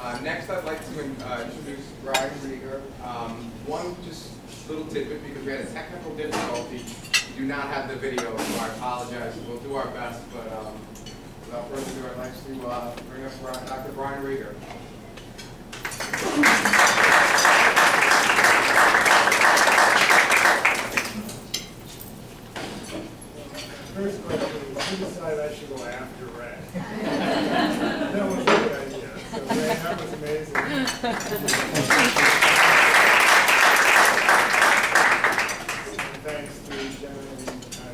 Next, I'd like to introduce Brian Rieger. One just little tidbit, because we had a technical difficulty. We do not have the video, so I apologize. We'll do our best, but without further ado, I'd like to bring up Dr. Brian Rieger. First question is, who decided I should go after Ray? That was a good idea. So Ray, that was amazing. And thanks to Jenna and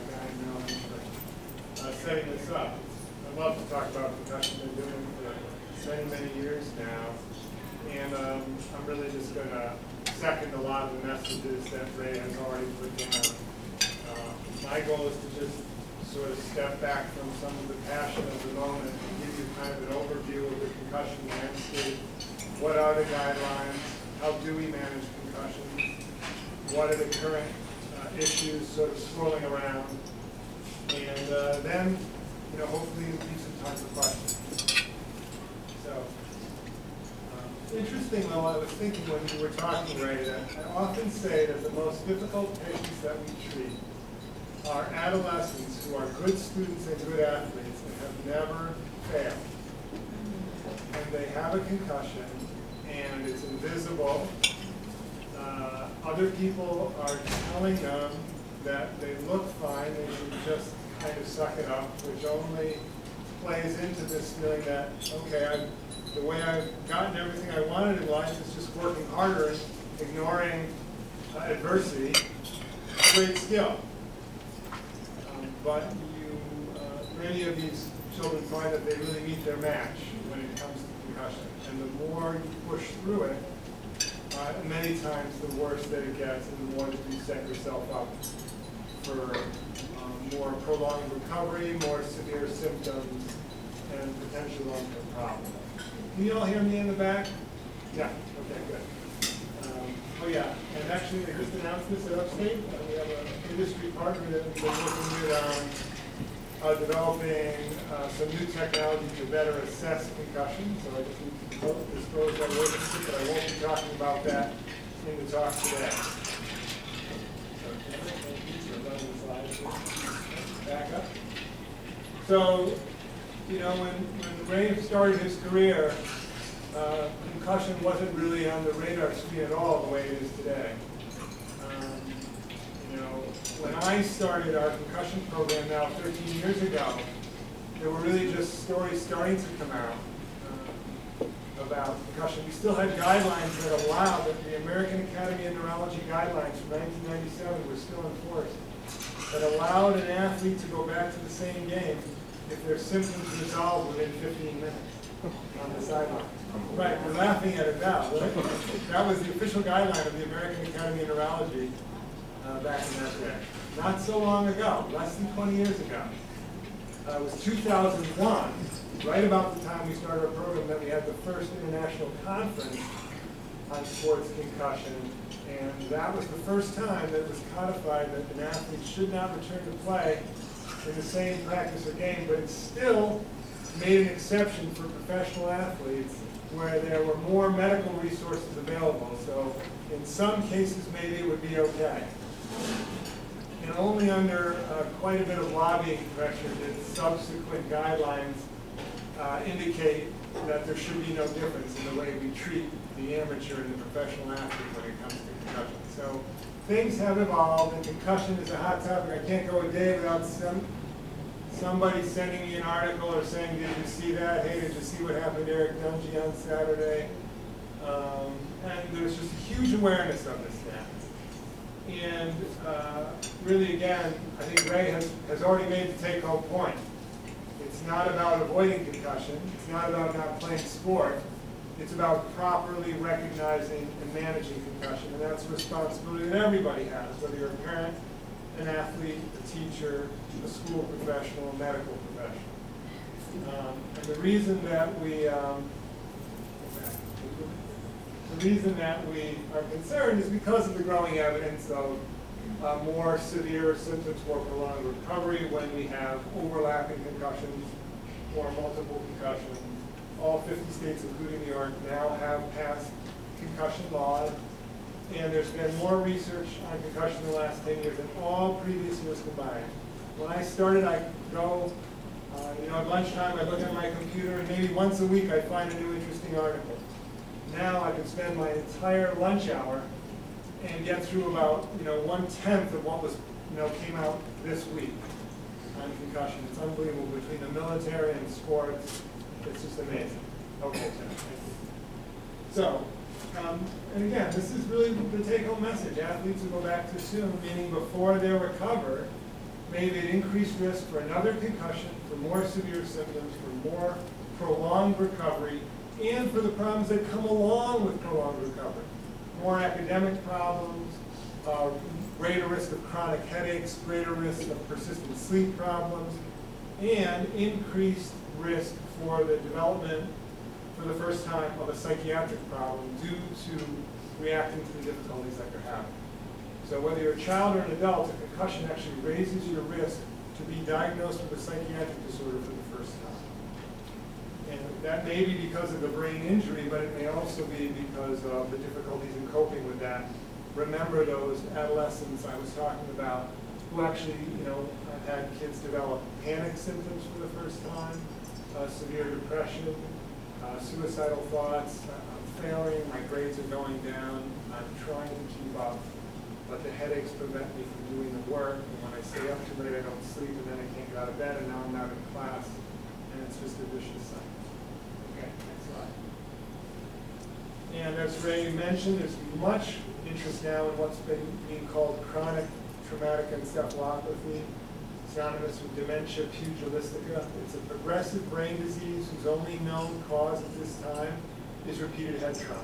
Guy and Merrill Lynch for setting this up. I love to talk about concussion. I've been doing it for many, many years now. And I'm really just going to second a lot of the messages that Ray has already put down. My goal is to just sort of step back from some of the passion of the moment and give you kind of an overview of the concussion landscape. What are the guidelines? How do we manage concussions? What are the current issues sort of swirling around? And then, hopefully leave some time for questions. So, interesting though, I was thinking when you were talking, Ray, that I often say that the most difficult patients that we treat are adolescents who are good students and good athletes and have never failed. And they have a concussion, and it's invisible. Other people are telling them that they look fine, they should just kind of suck it up, which only plays into this feeling that, okay, the way I've gotten everything I wanted in life is just working harder and ignoring adversity. Great skill. But many of these children find that they really meet their match when it comes to concussion. And the more you push through it, many times the worse that it gets, and the more that you set yourself up for more prolonged recovery, more severe symptoms, and potential long-term problems. Can you all hear me in the back? Yeah, okay, good. Oh yeah, and actually I just announced this at Upstate. We have an industry partner that we've been working with on developing some new technology to better assess concussion. So I just need to disclose that relationship, but I won't be talking about that in the talk today. Okay, thank you for running the slides. Back up. So, when Ray started his career, concussion wasn't really on the radar screen at all the way it is today. When I started our concussion program now 13 years ago, there were really just stories starting to come out about concussion. We still had guidelines that allowed, that the American Academy of Neurology guidelines from 1997 were still in force, that allowed an athlete to go back to the same game if their symptoms resolved within 15 minutes on the sideline. Right, we're laughing at it now, right? That was the official guideline of the American Academy of Neurology back in that day. Not so long ago, less than 20 years ago. It was 2001, right about the time we started our program, that we had the first international conference on sports concussion. And that was the first time that it was codified that an athlete should not return to play in the same practice or game, but it still made an exception for professional athletes where there were more medical resources available. So in some cases, maybe it would be okay. And only under quite a bit of lobbying pressure did subsequent guidelines indicate that there should be no difference in the way we treat the amateur and the professional athlete when it comes to concussion. So things have evolved, and concussion is a hot topic. I can't go a day without somebody sending me an article or saying, did you see that? Hey, did you see what happened to Eric Dungy on Saturday? And there's just a huge awareness of this now. And really, again, I think Ray has already made the take-home point. It's not about avoiding concussion. It's not about not playing sport. It's about properly recognizing and managing concussion. And that's a responsibility that everybody has, whether you're a parent, an athlete, a teacher, a school professional, a medical professional. And the reason that we are concerned is because of the growing evidence of more severe symptoms, more prolonged recovery when we have overlapping concussions or multiple concussions, all 50 states, including New York, now have passed concussion laws. And there's been more research on concussion in the last 10 years than all previous years combined. When I started, I go, at lunchtime, I look at my computer, and maybe once a week I find a new interesting article. Now I can spend my entire lunch hour and get through about, 1/10 of what was, came out this week on concussion. It's unbelievable between the military and sports. It's just amazing. Okay, Tim, thank you. So, and again, this is really the take-home message. Athletes will go back too soon, meaning before they recover, maybe an increased risk for another concussion, for more severe symptoms, for more prolonged recovery, and for the problems that come along with prolonged recovery. More academic problems, greater risk of chronic headaches, greater risk of persistent sleep problems, and increased risk for the development for the first time of a psychiatric problem due to reacting to the difficulties that they're having. So whether you're a child or an adult, a concussion actually raises your risk to be diagnosed with a psychiatric disorder for the first time. And that may be because of the brain injury, but it may also be because of the difficulties in coping with that. Remember those adolescents I was talking about who actually, had kids develop panic symptoms for the first time, severe depression, suicidal thoughts, I'm failing, my grades are going down, I'm trying to keep up, but the headaches prevent me from doing the work, and when I stay up too late I don't sleep, and then I can't get out of bed, and now I'm not in class, and it's just a vicious cycle. Okay, next slide. And as Ray mentioned, there's much interest now in what's being called chronic traumatic encephalopathy, synonymous with dementia pugilistica. It's a progressive brain disease whose only known cause at this time is repeated head trauma.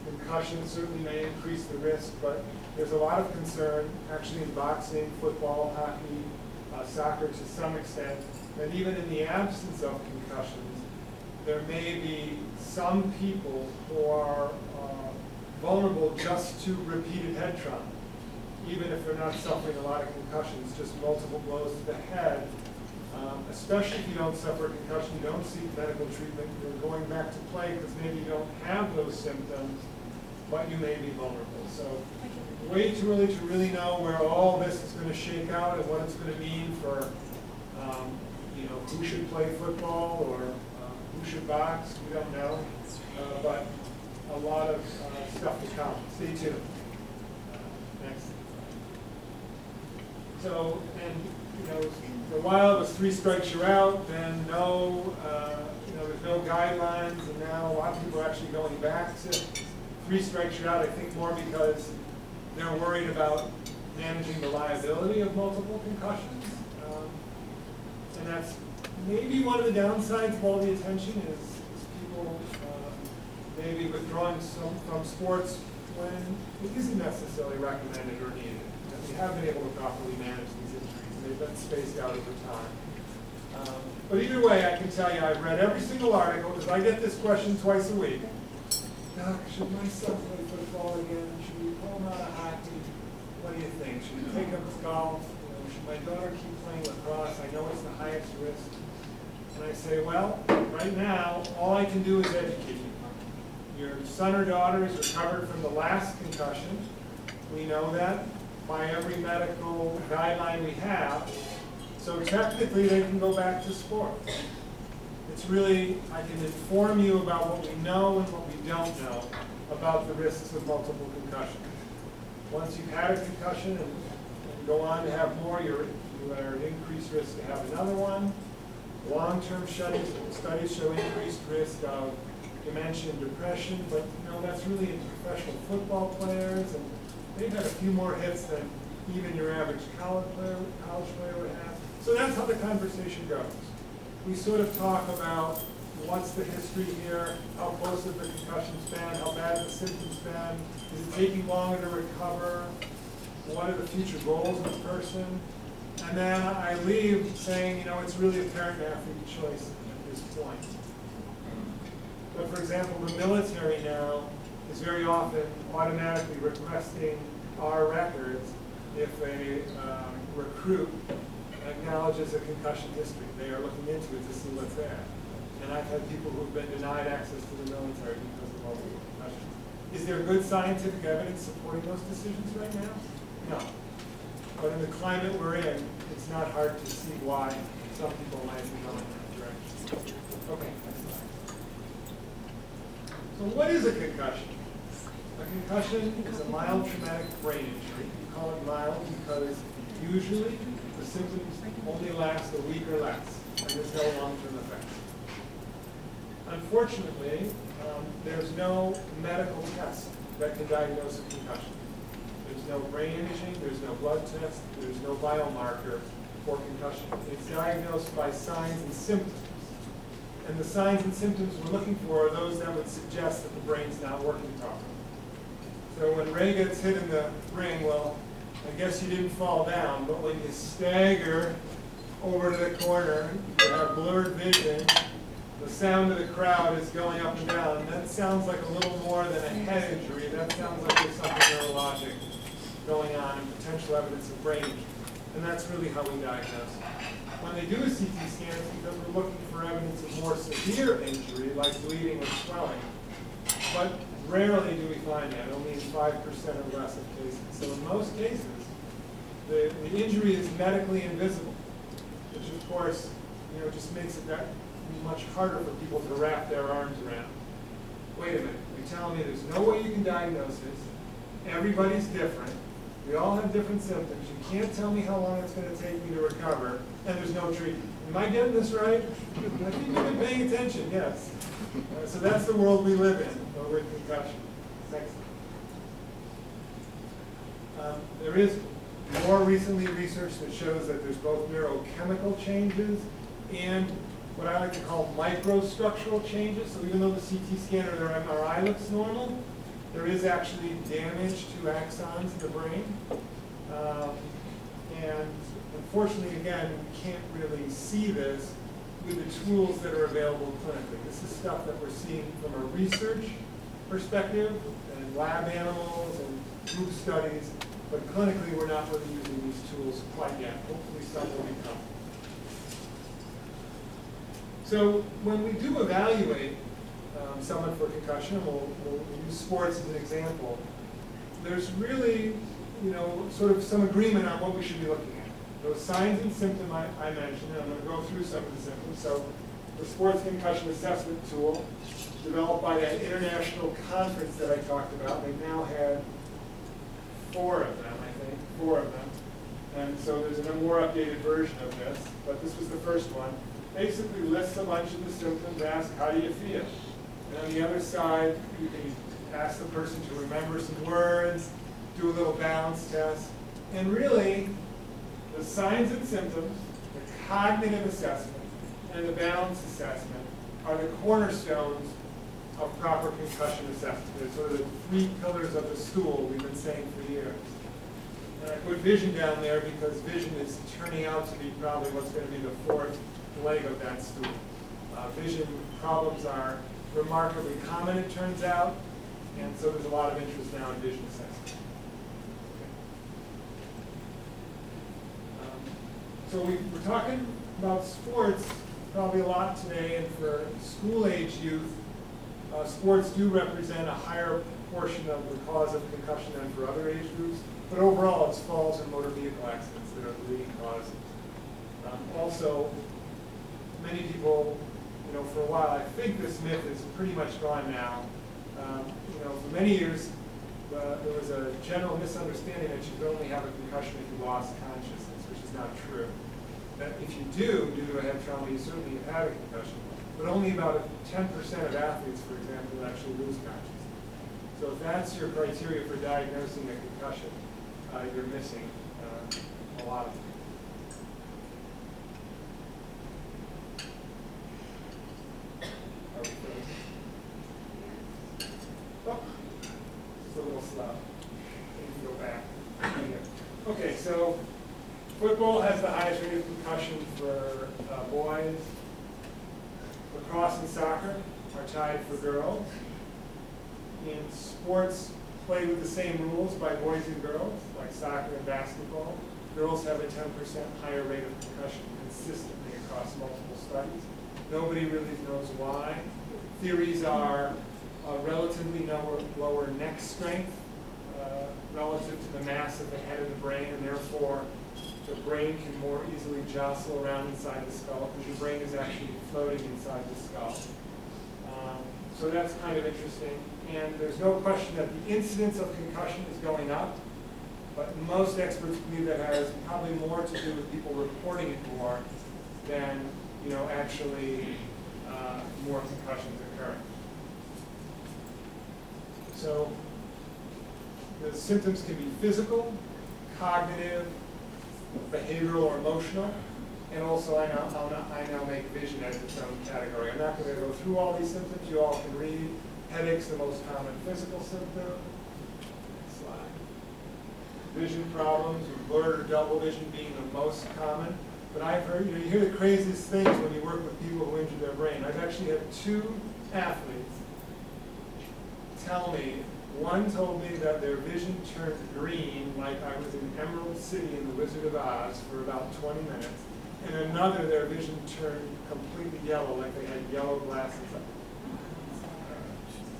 Concussion certainly may increase the risk, but there's a lot of concern, actually in boxing, football, hockey, soccer to some extent, that even in the absence of concussions, there may be some people who are vulnerable just to repeated head trauma. Even if they're not suffering a lot of concussions, just multiple blows to the head, especially if you don't suffer a concussion, you don't seek medical treatment, you're going back to play because maybe you don't have those symptoms, but you may be vulnerable. So way too early to really know where all this is going to shake out and what it's going to mean for who should play football or who should box, we don't know, but a lot of stuff to come. Stay tuned. Next. So, and for a while it was 3 strikes you're out, then no, there's no guidelines, and now a lot of people are actually going back to 3 strikes you're out. I think more because they're worried about managing the liability of multiple concussions, and that's maybe one of the downsides of all the attention is people maybe withdrawing from sports when it isn't necessarily recommended or needed. We have been able to properly manage these injuries, and they've been spaced out over time. But either way, I can tell you I've read every single article, because I get this question twice a week. Doc, should my son play football again? Should we pull him out of hockey? What do you think? Should we take him to golf? Should my daughter keep playing lacrosse? I know it's the highest risk. And I say, well, right now, all I can do is educate you. Your son or daughter is recovered from the last concussion. We know that by every medical guideline we have. So technically, they can go back to sports. It's really, I can inform you about what we know and what we don't know about the risks of multiple concussions. Once you've had a concussion and go on to have more, you are at increased risk to have another one. Long-term studies show increased risk of dementia and depression, but that's really in professional football players, and they've had a few more hits than even your average college player would have. So that's how the conversation goes. We sort of talk about what's the history here, how close has the concussion been, how bad the symptoms been, is it taking longer to recover, what are the future goals of the person, and then I leave saying, it's really a parent-athlete choice at this point. But for example, the military now is very often automatically requesting our records if a recruit acknowledges a concussion history. They are looking into it to see what's there. And I've had people who've been denied access to the military because of multiple concussions. Is there good scientific evidence supporting those decisions right now? No. But in the climate we're in, it's not hard to see why some people might be going in that direction. Okay, next slide. So what is a concussion? A concussion is a mild traumatic brain injury. We call it mild because usually the symptoms only last a week or less, and there's no long-term effects. Unfortunately, there's no medical test that can diagnose a concussion. There's no brain imaging, there's no blood test, there's no biomarker for concussion. It's diagnosed by signs and symptoms. And the signs and symptoms we're looking for are those that would suggest that the brain's not working properly. So when Ray gets hit in the ring, well, I guess you didn't fall down, but when you stagger over to the corner, you have blurred vision, the sound of the crowd is going up and down. That sounds like a little more than a head injury. That sounds like there's something neurologic going on and potential evidence of brain injury. And that's really how we diagnose. When they do a CT scan, it's because we're looking for evidence of more severe injury, like bleeding or swelling. But rarely do we find that, only in 5% or less of cases. So in most cases, the injury is medically invisible, which of course, just makes it that much harder for people to wrap their arms around. Wait a minute, you're telling me there's no way you can diagnose this, everybody's different, we all have different symptoms, you can't tell me how long it's going to take me to recover, and there's no treatment. Am I getting this right? I think you've been paying attention, yes. So that's the world we live in with concussion. Next. There is more recently research that shows that there's both neurochemical changes and what I like to call microstructural changes. So even though the CT scan or their MRI looks normal, there is actually damage to axons in the brain. And unfortunately, again, we can't really see this with the tools that are available clinically. This is stuff that we're seeing from a research perspective and lab animals and group studies, but clinically we're not really using these tools quite yet. Hopefully some will become. So when we do evaluate someone for concussion, we'll use sports as an example, there's really, sort of some agreement on what we should be looking at. Those signs and symptoms I mentioned, and I'm going to go through some of the symptoms. So the sports concussion assessment tool, developed by that international conference that I talked about, they've now had 4 of them, I think, 4 of them. And so there's a more updated version of this, but this was the first one. Basically lists a bunch of the symptoms, asks, how do you feel? And on the other side, you can ask the person to remember some words, do a little balance test, and really, the signs and symptoms, the cognitive assessment, and the balance assessment are the cornerstones of proper concussion assessment. They're sort of the 3 pillars of the stool we've been saying for years. And I put vision down there because vision is turning out to be probably what's going to be the 4th leg of that stool. Vision problems are remarkably common, it turns out, and so there's a lot of interest now in vision assessment. So we're talking about sports probably a lot today, and for school-age youth, sports do represent a higher portion of the cause of concussion than for other age groups, but overall it's falls and motor vehicle accidents that are the leading causes. Also, many people, for a while, I think this myth is pretty much gone now. For many years, there was a general misunderstanding that you could only have a concussion if you lost consciousness, which is not true. That if you do, due to a head trauma, you certainly have had a concussion, but only about 10% of athletes, for example, actually lose consciousness. So if that's your criteria for diagnosing a concussion, you're missing a lot of them. Oh, it's a little slow. Let me go back. Okay, so football has the highest rate of concussion for boys. Lacrosse and soccer are tied for girls. In sports played with the same rules by boys and girls, like soccer and basketball, girls have a 10% higher rate of concussion consistently across multiple studies Nobody really knows why. Theories are a relatively lower neck strength relative to the mass of the head of the brain, and therefore the brain can more easily jostle around inside the skull because your brain is actually floating inside the skull. So that's kind of interesting. And there's no question that the incidence of concussion is going up, but most experts believe that has probably more to do with people reporting it more than actually more concussions occurring. So the symptoms can be physical, cognitive, behavioral or emotional, and also I now make vision as its own category. I'm not going to go through all these symptoms. You all can read. Headache's the most common physical symptom. Next slide. Vision problems, blurred or double vision being the most common. But I've heard, you hear the craziest things when you work with people who injure their brain. I've actually had 2 athletes tell me, one told me that their vision turned green like I was in Emerald City in The Wizard of Oz for about 20 minutes, and another their vision turned completely yellow like they had yellow glasses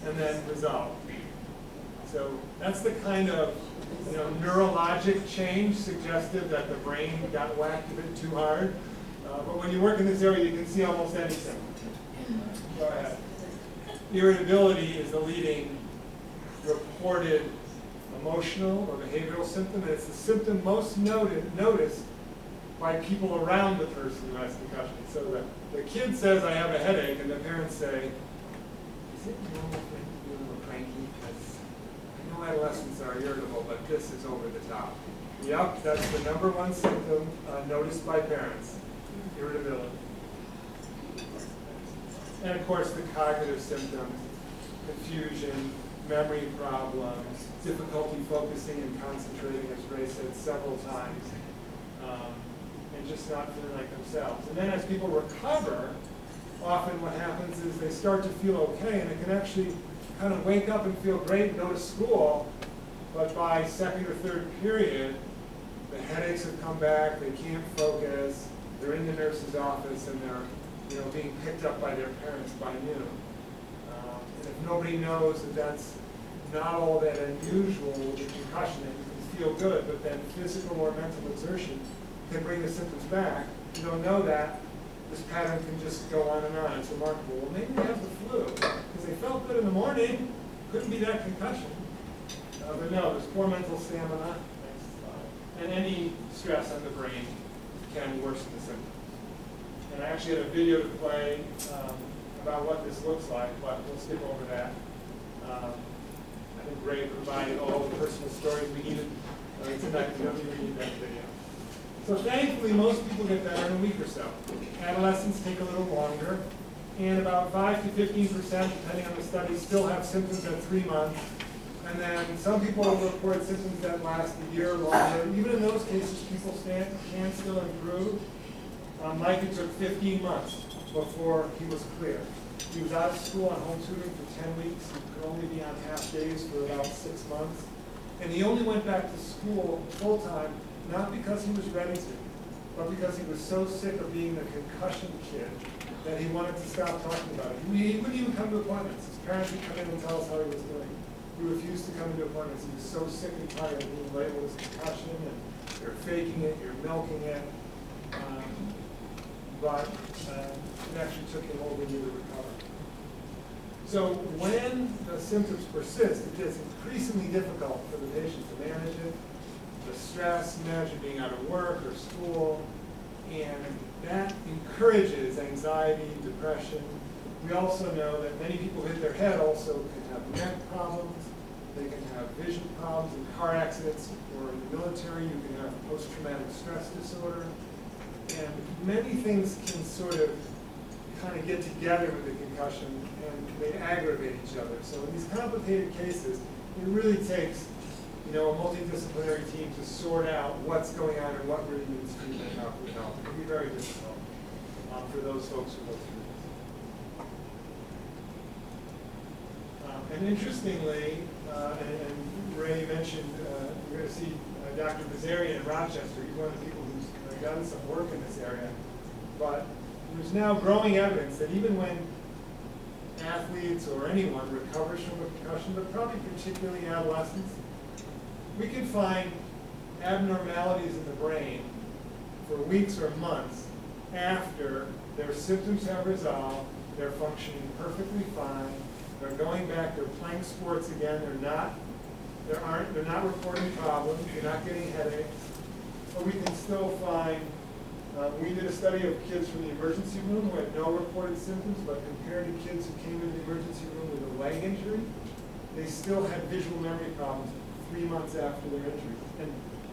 and then resolved. So that's the kind of neurologic change suggestive that the brain got whacked a bit too hard. But when you work in this area, you can see almost anything. Go ahead. Irritability is the leading reported emotional or behavioral symptom, and it's the symptom most noticed by people around the person who has concussion. So the kid says, I have a headache, and the parents say, is it normal for you to be a little cranky? Because I know adolescents are irritable, but this is over the top. Yep, that's the #1 symptom noticed by parents, irritability. And of course, the cognitive symptoms, confusion, memory problems, difficulty focusing and concentrating, as Ray said several times, and just not feeling like themselves. And then as people recover, often what happens is they start to feel okay, and they can actually kind of wake up and feel great and go to school, but by second or third period, the headaches have come back, they can't focus, they're in the nurse's office, and they're being picked up by their parents by noon. And if nobody knows that that's not all that unusual with a concussion, and you can feel good, but then physical or mental exertion can bring the symptoms back, you don't know that, this pattern can just go on and on. It's remarkable. Well, maybe they have the flu, because they felt good in the morning, couldn't be that concussion. But no, there's poor mental stamina, and any stress on the brain can worsen the symptoms. And I actually had a video to play about what this looks like, but we'll skip over that. I think Ray provided all the personal stories we needed tonight. We don't even need that video. So thankfully, most people get better in a week or so. Adolescents take a little longer, and about 5 to 15%, depending on the study, still have symptoms at 3 months. And then some people report symptoms that last a year or longer. Even in those cases, people can still improve. Mike, it took 15 months before he was clear. He was out of school on home tutoring for 10 weeks. He could only be on half days for about 6 months. And he only went back to school full time, not because he was ready to, but because he was so sick of being the concussion kid that he wanted to stop talking about it. He wouldn't even come to appointments. His parents would come in and tell us how he was doing. He refused to come into appointments. He was so sick and tired of being labeled as concussion, and you're faking it, you're milking it. But it actually took him over a year to recover. So when the symptoms persist, it gets increasingly difficult for the patient to manage it. The stress, imagine being out of work or school, and that encourages anxiety, depression. We also know that many people who hit their head also can have neck problems, they can have vision problems in car accidents, or in the military you can have post-traumatic stress disorder. And many things can sort of kind of get together with the concussion, and they aggravate each other. So in these complicated cases, it really takes a multidisciplinary team to sort out what's going on and what really needs treatment and how to help. It can be very difficult for those folks who go through this. And interestingly, and Ray mentioned, you're going to see Dr. Bazarian in Rochester. He's one of the people who's done some work in this area. But there's now growing evidence that even when athletes or anyone recovers from a concussion, but probably particularly adolescents, we can find abnormalities in the brain for weeks or months after their symptoms have resolved, they're functioning perfectly fine, they're going back, they're playing sports again, they're not reporting problems, they're not getting headaches, but we can still find, we did a study of kids from the emergency room who had no reported symptoms, but compared to kids who came into the emergency room with a leg injury, they still had visual memory problems 3 months after their injury.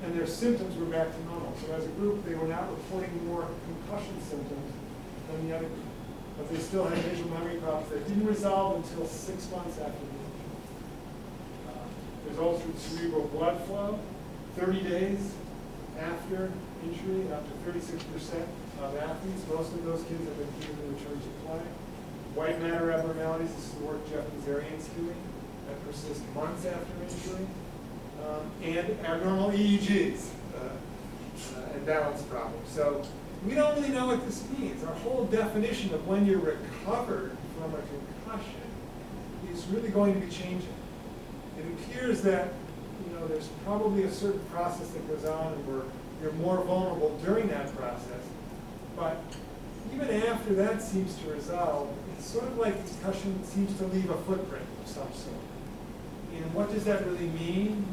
And their symptoms were back to normal. So as a group, they were not reporting more concussion symptoms than the other group. But they still had visual memory problems that didn't resolve until 6 months after the injury. There's altered cerebral blood flow, 30 days after injury, and up to 36% of athletes. Most of those kids have been given to return to play. White matter abnormalities, this is the work Jeff Nazarian's doing, that persist months after injury. And abnormal EEGs and balance problems. So we don't really know what this means. Our whole definition of when you're recovered from a concussion is really going to be changing. It appears that there's probably a certain process that goes on and you're more vulnerable during that process. But even after that seems to resolve, it's sort of like concussion seems to leave a footprint of some sort. And what does that really mean?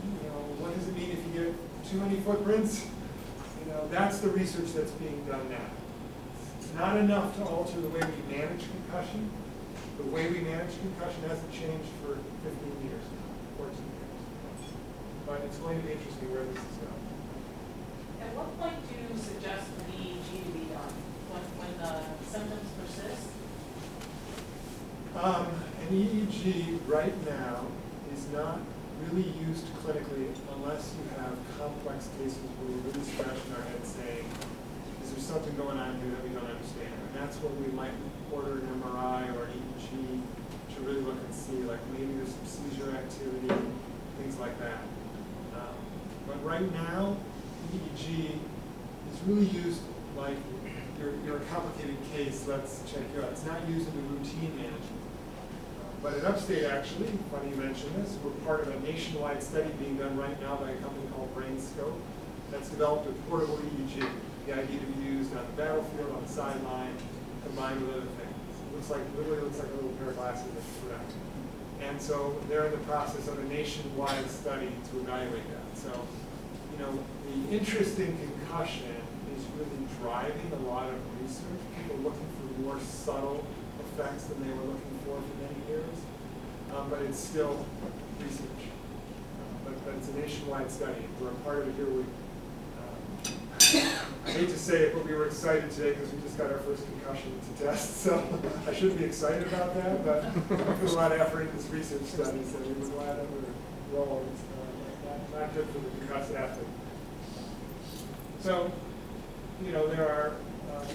What does it mean if you get too many footprints? That's the research that's being done now. It's not enough to alter the way we manage concussion. The way we manage concussion hasn't changed for 15 years now, 14 years. But it's going to be interesting where this is going. At what point do you suggest an EEG to be done? When the symptoms persist? An EEG right now is not really used clinically unless you have complex cases where we're really scratching our head saying, is there something going on here that we don't understand? And that's when we might order an MRI or an EEG to really look and see, like maybe there's some seizure activity, things like that. But right now, EEG is really used like you're a complicated case, let's check you out. It's not used in the routine management. But at Upstate, actually, funny you mention this, we're part of a nationwide study being done right now by a company called BrainScope that's developed a portable EEG. The idea to be used on the battlefield, on the sideline, combined with other things. Literally looks like a little pair of glasses that you put on. And so they're in the process of a nationwide study to evaluate that. So, the interest in concussion is really driving a lot of research. People looking for more subtle effects than they were looking for many years, but it's still research. But it's a nationwide study. We're a part of it here. I hate to say it, but we were excited today because we just got our first concussion to test. So I shouldn't be excited about that, but we put a lot of effort into this research study, so we were glad that we're rolling. Not good for the concussed athlete. So, there are,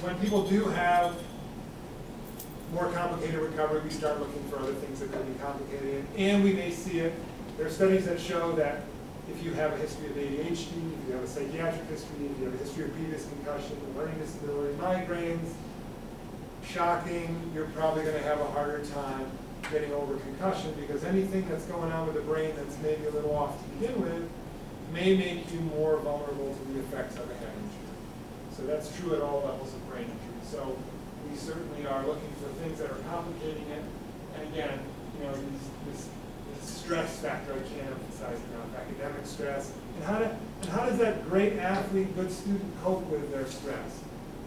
when people do have more complicated recovery, we start looking for other things that could be complicated. And we may see it. There are studies that show that if you have a history of ADHD, if you have a psychiatric history, if you have a history of previous concussion, a learning disability, migraines, shocking, you're probably going to have a harder time getting over concussion because anything that's going on with the brain that's maybe a little off to begin with may make you more vulnerable to the effects of a head injury. So that's true at all levels of brain injury. So we certainly are looking for things that are complicating it. And again, this stress factor, I can't emphasize enough, academic stress. And how does that great athlete, good student cope with their stress?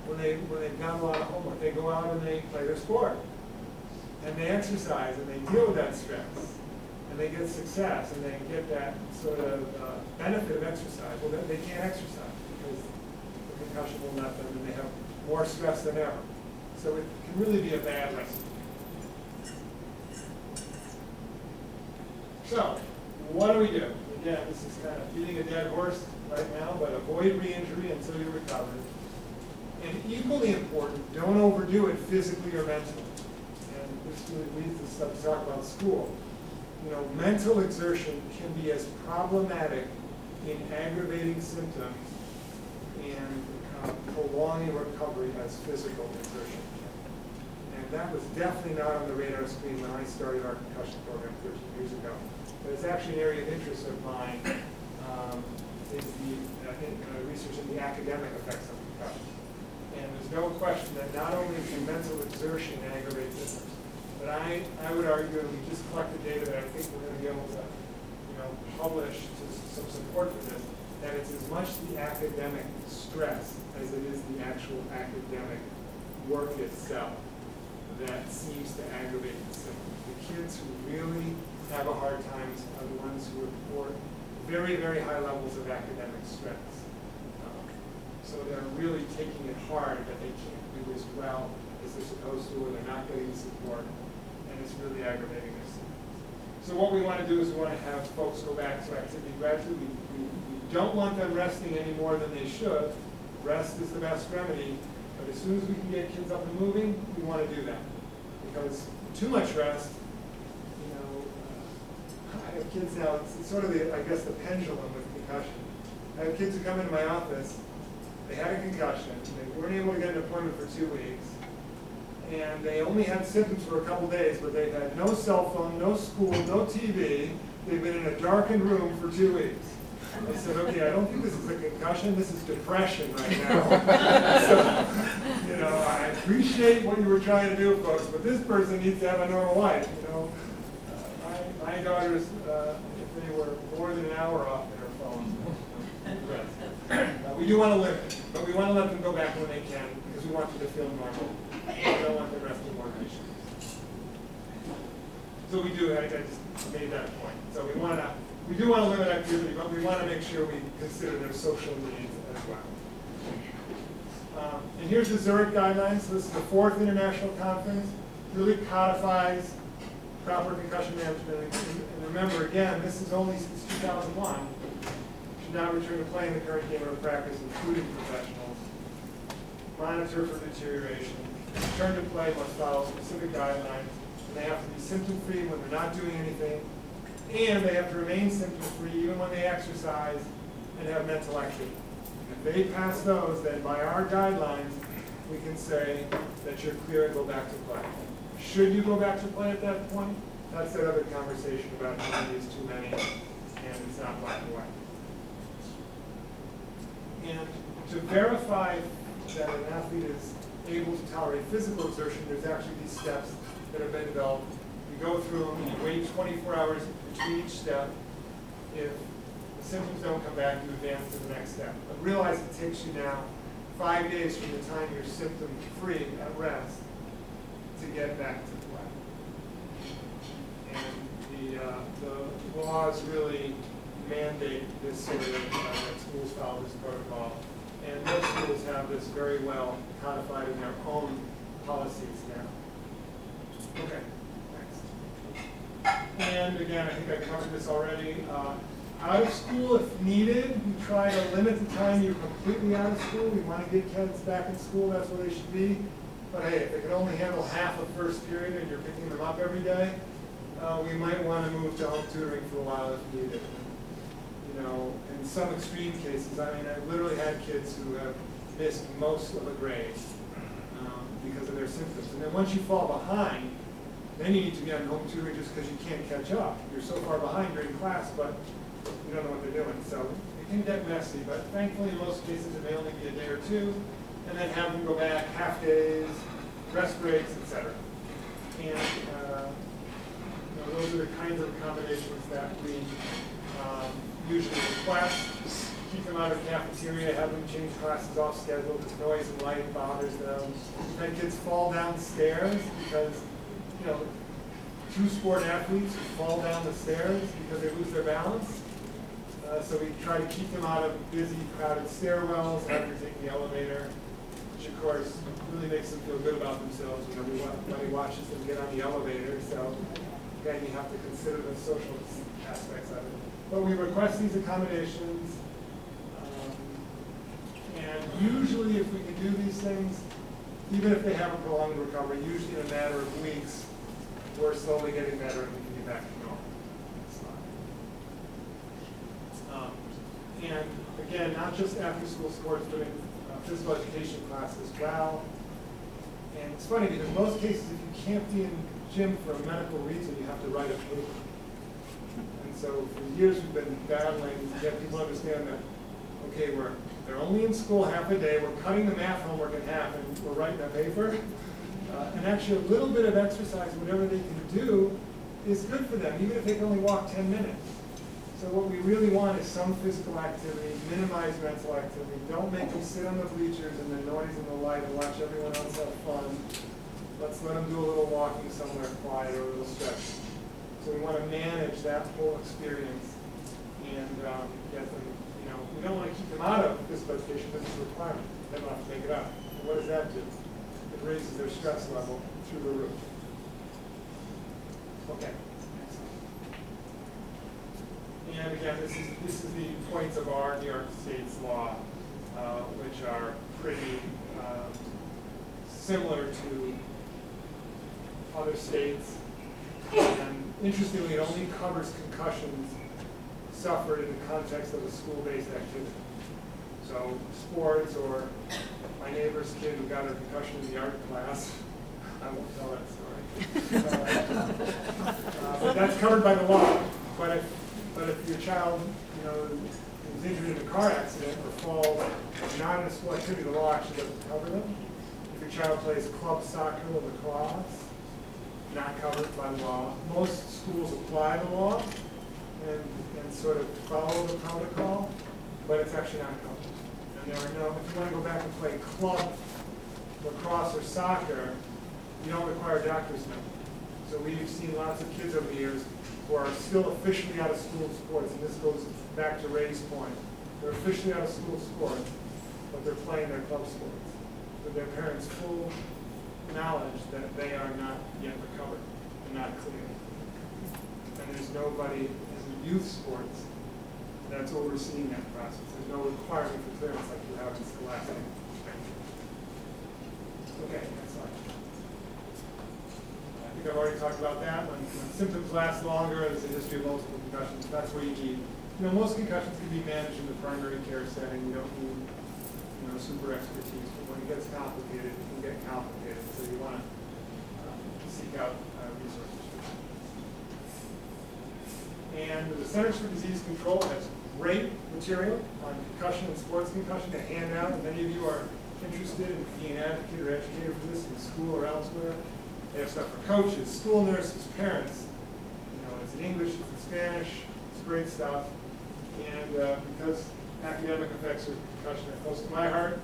When they've got a lot of homework, they go out and they play their sport. And they exercise and they deal with that stress. And they get success and they get that sort of benefit of exercise. Well, they can't exercise because the concussion will let them and they have more stress than ever. So it can really be a bad recipe. So, what do we do? Again, this is kind of beating a dead horse right now, but avoid re-injury until you recover. And equally important, don't overdo it physically or mentally. And this really leads us to talk about school. Mental exertion can be as problematic in aggravating symptoms and prolonging recovery as physical exertion. And that was definitely not on the radar screen when I started our concussion program 13 years ago. But it's actually an area of interest of mine, is the research in the academic effects of concussion. And there's no question that not only can mental exertion aggravate symptoms, but I would argue, and we just collected data that I think we're going to be able to publish some support for this, that it's as much the academic stress as it is the actual academic work itself that seems to aggravate the symptoms. The kids who really have a hard time are the ones who report very, very high levels of academic stress. So they're really taking it hard that they can't do as well as they're supposed to, or they're not getting the support, and it's really aggravating their symptoms. So what we want to do is we want to have folks go back to activity gradually. We don't want them resting any more than they should. Rest is the best remedy, but as soon as we can get kids up and moving, we want to do that. Because too much rest, I have kids now, it's sort of I guess the pendulum with concussion. I have kids who come into my office, they had a concussion, they weren't able to get an appointment for 2 weeks, and they only had symptoms for a couple days, but they've had no cell phone, no school, no TV, they've been in a darkened room for 2 weeks. I said, okay, I don't think this is a concussion, this is depression right now. So, I appreciate what you were trying to do, folks, but this person needs to have a normal life, My daughters, if they were more than an hour off their phones, we do want to limit, but we want to let them go back when they can, because we want them to feel normal. We don't want them resting more patients. So we do, I just made that point. So we do want to limit activity, but we want to make sure we consider their social needs as well. And here's the Zurich Guidelines. So this is the 4th international conference. It really codifies proper concussion management. And remember, again, this is only since 2001. Should not return to play in the current game of practice, including professionals. Monitor for deterioration. Return to play must follow specific guidelines. And they have to be symptom-free when they're not doing anything. And they have to remain symptom-free even when they exercise and have mental activity. If they pass those, then by our guidelines, we can say that you're clear and go back to play. Should you go back to play at that point? That's that other conversation about too many is too many, and it's not black and white. And to verify that an athlete is able to tolerate physical exertion, there's actually these steps that have been developed. You go through them, you wait 24 hours between each step. If the symptoms don't come back, you advance to the next step. But realize it takes you now 5 days from the time you're symptom-free at rest to get back to play. And the laws really mandate this sort of, that schools follow this protocol. And most schools have this very well codified in their own policies now. Okay, next. And again, I think I covered this already. Out of school, if needed, we try to limit the time you're completely out of school. We want to get kids back in school, that's where they should be. But hey, if they can only handle half of first period and you're picking them up every day, we might want to move to home tutoring for a while if needed. In some extreme cases, I mean, I've literally had kids who have missed most of a grade because of their symptoms. And then once you fall behind, then you need to be on home tutoring just because you can't catch up. You're so far behind during class, but you don't know what they're doing. So it can get messy, but thankfully in most cases it may only be a day or two, and then have them go back half days, rest breaks, etc. And those are the kinds of accommodations that we usually request. Keep them out of the cafeteria, have them change classes off schedule because noise and light bothers them. Then kids fall downstairs because, true sport athletes fall down the stairs because they lose their balance. So we try to keep them out of busy, crowded stairwells, have them take the elevator, which of course really makes them feel good about themselves. Nobody watches them get on the elevator, so again, you have to consider the social aspects of it. But we request these accommodations, and usually if we can do these things, even if they have a prolonged recovery, usually in a matter of weeks, we're slowly getting better and we can get back to normal. And again, not just after school sports, but in physical education classes as well. And it's funny because most cases, if you can't be in the gym for a medical reason, you have to write a paper. And so for years we've been battling to get people to understand that, okay, they're only in school half a day, we're cutting the math homework in half, and we're writing a paper. And actually a little bit of exercise, whatever they can do, is good for them, even if they can only walk 10 minutes. So what we really want is some physical activity, minimize mental activity. Don't make them sit on the bleachers and the noise and the light and watch everyone else have fun. Let's let them do a little walking somewhere quiet or a little stretch. So we want to manage that whole experience and get them, we don't want to keep them out of physical education because it's a requirement. They don't have to make it up. And what does that do? It raises their stress level through the roof. Okay. And again, this is the points of our New York State's law, which are pretty similar to other states. And interestingly, it only covers concussions suffered in the context of a school-based activity. So sports, or my neighbor's kid who got a concussion in the art class. I won't tell that story. But that's covered by the law. But if your child, is injured in a car accident or falls not in a school activity, the law actually doesn't cover them. If your child plays club soccer or lacrosse, not covered by the law. Most schools apply the law and sort of follow the protocol, but it's actually not covered. And there are no, if you want to go back and play club lacrosse or soccer, you don't require a doctor's note. So we've seen lots of kids over the years who are still officially out of school sports, and this goes back to Ray's point. They're officially out of school sports, but they're playing their club sports with their parents' full knowledge that they are not yet recovered and not clear. And there's nobody in the youth sports that's overseeing that process. There's no requirement for clearance like you have in scholastic. Okay, next slide. I think I've already talked about that. When symptoms last longer, there's a history of multiple concussions. That's where you need, most concussions can be managed in the primary care setting. You don't need, super expertise. But when it gets complicated, it can get complicated. So you want to seek out resources. And the Centers for Disease Control has great material on concussion and sports concussion to hand out. And many of you are interested in being an advocate or educator for this in school or elsewhere. They have stuff for coaches, school nurses, parents. It's in English, it's in Spanish. It's great stuff. And because academic effects of concussion are close to my heart,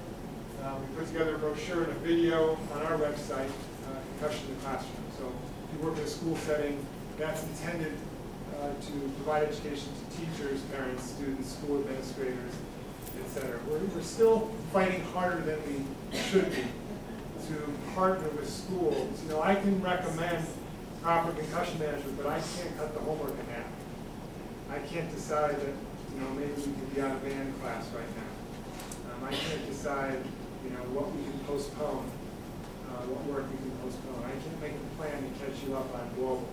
we put together a brochure and a video on our website, Concussion in the Classroom. So if you work in a school setting, that's intended to provide education to teachers, parents, students, school administrators, etc. We're still fighting harder than we should be to partner with schools. I can recommend proper concussion management, but I can't cut the homework in half. I can't decide that maybe we can be out of band class right now. I can't decide what we can postpone, what work we can postpone. I can't make a plan to catch you up on global.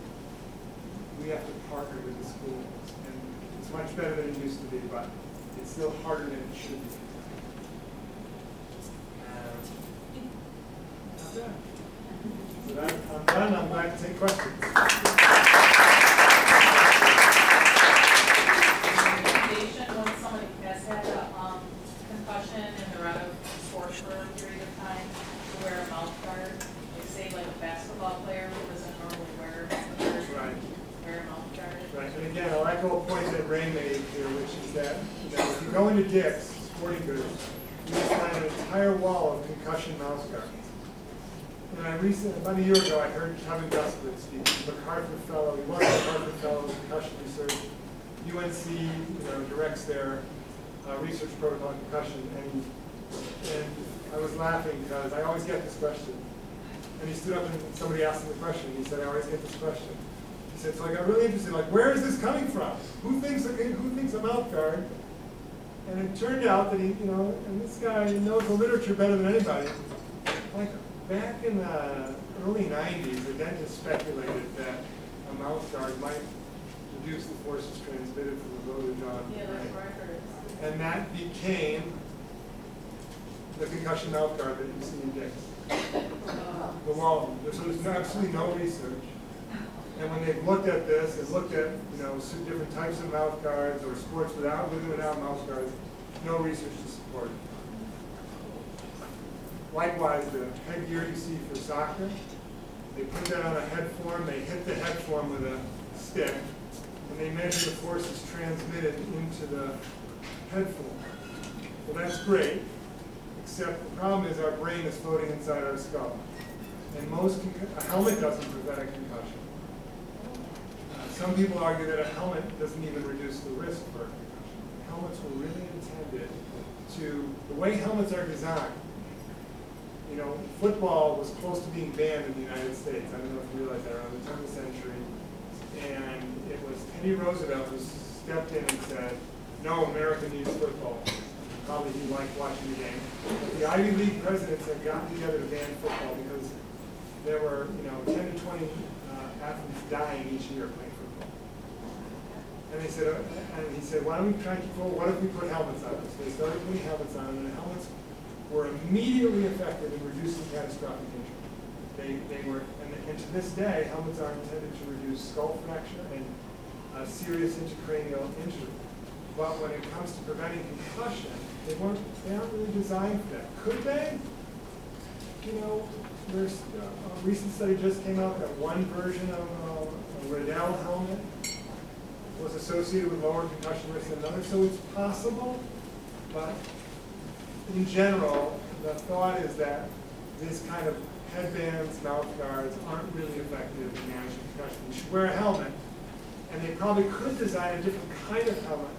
We have to partner with the schools, and it's much better than it used to be, but it's still harder than it should be. So that, I'm done. I'm glad to take questions. When somebody has had a concussion and they're out of sports for a period of time, to wear a mouth guard, say like a basketball player who doesn't normally wear a mouth guard, wear a mouth guard. Right, and again, I'll echo a point that Ray made here, which is that if you go into Dick's Sporting Goods, you will find an entire wall of concussion mouth guards. And about a year ago, I heard Kevin Gustafson speak. He's a MacArthur Fellow. He was a MacArthur Fellow in concussion research. UNC, directs their research protocol on concussion, and I was laughing because I always get this question. And he stood up and somebody asked him the question. He said, "I always get this question." He said, "So I got really interested. Like, where is this coming from? Who thinks a mouth guard?" And it turned out that he, and this guy knows the literature better than anybody. Like back in the early '90s, the dentist speculated that a mouth guard might reduce the forces transmitted from the lower jaw. Yeah, that's what I heard. And that became the concussion mouth guard that you see in Dick's. The wall. So there's absolutely no research. And when they've looked at this and looked at, some different types of mouth guards or sports with and without mouth guards, no research to support it. Likewise, the headgear you see for soccer, they put that on a head form, they hit the head form with a stick, and they measure the forces transmitted into the head form. Well, that's great, except the problem is our brain is floating inside our skull. And a helmet doesn't prevent a concussion. Some people argue that a helmet doesn't even reduce the risk for a concussion. Helmets were really intended to, the way helmets are designed, football was close to being banned in the United States. I don't know if you realize that, around the turn of the century. And it was Teddy Roosevelt who stepped in and said, no, America needs football. Probably he liked watching the game. But the Ivy League presidents had gotten together to ban football because there were, 10 to 20 athletes dying each year playing football. And they said, he said, why don't we try and control? What if we put helmets on? So they started putting helmets on, and the helmets were immediately effective in reducing catastrophic injury. They were, and to this day, helmets are intended to reduce skull fracture and serious intracranial injury. But when it comes to preventing concussion, they aren't really designed for that. Could they? There's a recent study just came out that one version of a Riddell helmet was associated with lower concussion risk than another, so it's possible, but in general, the thought is that this kind of headbands, mouth guards aren't really effective in managing concussion. You should wear a helmet, and they probably could design a different kind of helmet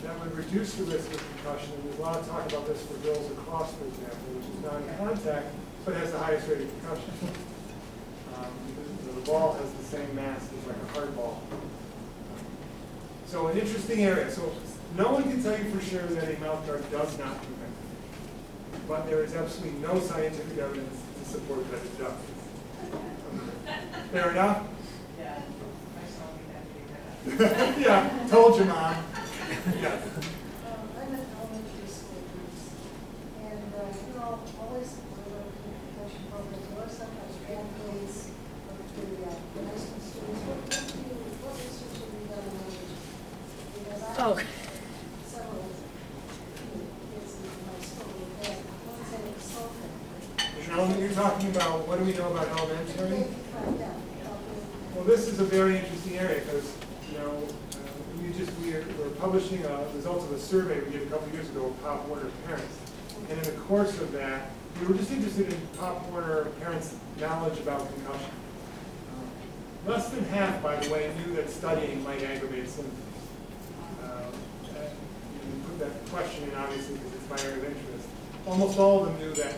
that would reduce the risk of concussion. And there's a lot of talk about this for girls lacrosse, for example, which is non-contact, but has the highest rate of concussion. The ball has the same mass as like a hard ball. So an interesting area. So no one can tell you for sure that a mouth guard does not prevent it. But there is absolutely no scientific evidence to support that it does. Fair enough? Yeah, I saw me that. Yeah, told you, Mom. Yeah. I'm in elementary school groups, and always concussion programs, or sometimes pathways to the high school students. What research have you done on those? Because I have several kids in my school who had one's had a consultant. You're talking about what do we know about elementary? They find out. Well, this is a very interesting area because, we're publishing results of a survey we did a couple of years ago of Pop Warner parents. And in the course of that, we were just interested in Pop Warner parents' knowledge about concussion. Less than half, by the way, knew that studying might aggravate symptoms. You put that question in, obviously, because it's my area of interest. Almost all of them knew that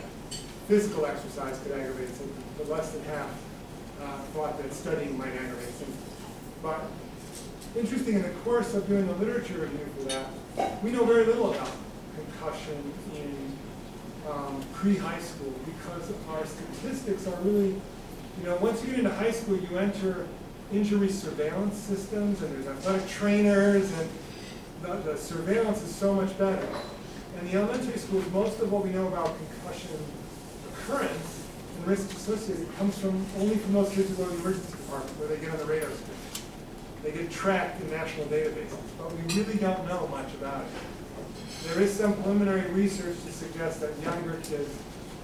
physical exercise could aggravate symptoms, but less than half thought that studying might aggravate symptoms. But interesting, in the course of doing the literature review for that, we know very little about concussion in pre-high school because our statistics are really, once you get into high school, you enter injury surveillance systems, and there's athletic trainers, and the surveillance is so much better. And the elementary schools, most of what we know about concussion occurrence and risk associated comes only from those kids who go to the emergency department, where they get on the radar screen. They get tracked in national databases, but we really don't know much about it. There is some preliminary research to suggest that younger kids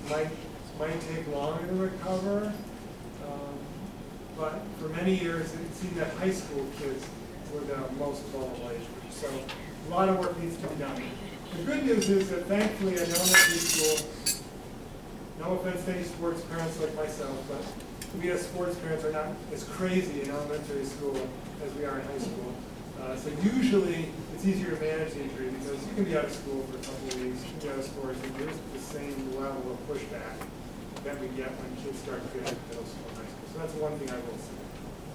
might take longer to recover, but for many years it seemed that high school kids were the most vulnerable age group. So a lot of work needs to be done. The good news is that thankfully at elementary school, no offense to any sports parents like myself, but we as sports parents are not as crazy in elementary school as we are in high school. So usually it's easier to manage the injury because you can be out of school for a couple of weeks, you can be out of sports, and there's the same level of pushback that we get when kids start to get into middle school and high school. So that's one thing I will say.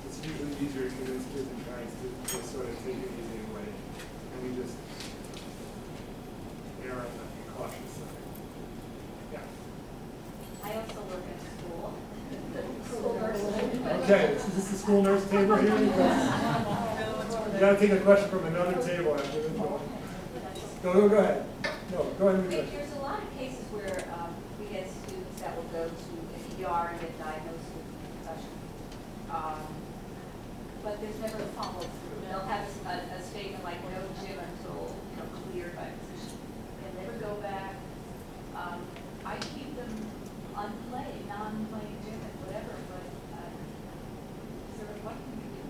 It's usually easier to convince kids and parents to just sort of take it easy away. And we just err on the cautious side. Yeah. I also work at a school. School nurse. Okay, is this the school nurse table here? You gotta take a question from another table after this one. Go ahead. No, go ahead. There's a lot of cases where we get students that will go to, if you CPR and get diagnosed with concussion. But there's never a follow through. They'll have a statement like no gym until cleared by a physician. And never go back. I keep them unplayed, non-playing gym and whatever, but so what can we do?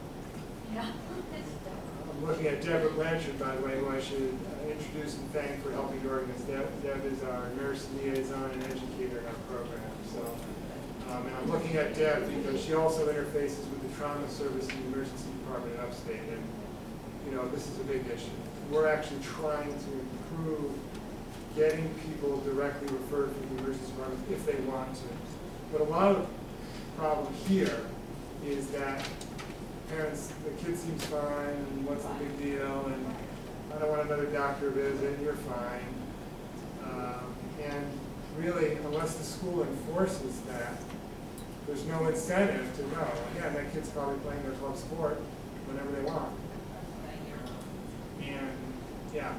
Yeah. I'm looking at Deborah Blanchard, by the way, who I should introduce and thank for helping to organize. Deb is our nurse liaison and educator in our program. So, and I'm looking at Deb because she also interfaces with the trauma service in the emergency department in Upstate. And, this is a big issue. We're actually trying to improve getting people directly referred from the emergency department if they want to. But a lot of the problem here is that parents, the kid seems fine, and what's the big deal, and I don't want another doctor visit, you're fine. And really, unless the school enforces that, there's no incentive to know. Again, that kid's probably playing their club sport whenever they want. And, yeah.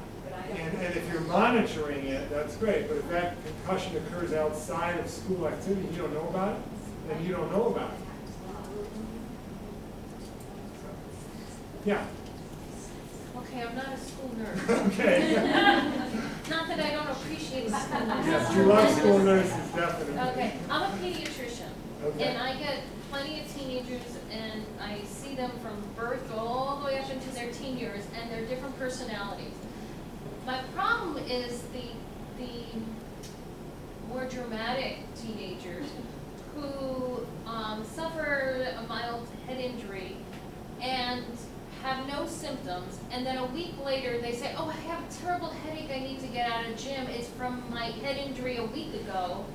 And if you're monitoring it, that's great, but if that concussion occurs outside of school activity, you don't know about it, then you don't know about it. So, yeah. Okay, I'm not a school nurse. Okay. Not that I don't appreciate school nurses. Yes, you love school nurses, definitely. Okay, I'm a pediatrician, Okay. and I get plenty of teenagers, and I see them from birth all the way up into their teen years, and they're different personalities. My problem is the more dramatic teenagers who suffer a mild head injury and have no symptoms, and then a week later they say, oh, I have a terrible headache, I need to get out of gym. It's from my head injury a week ago,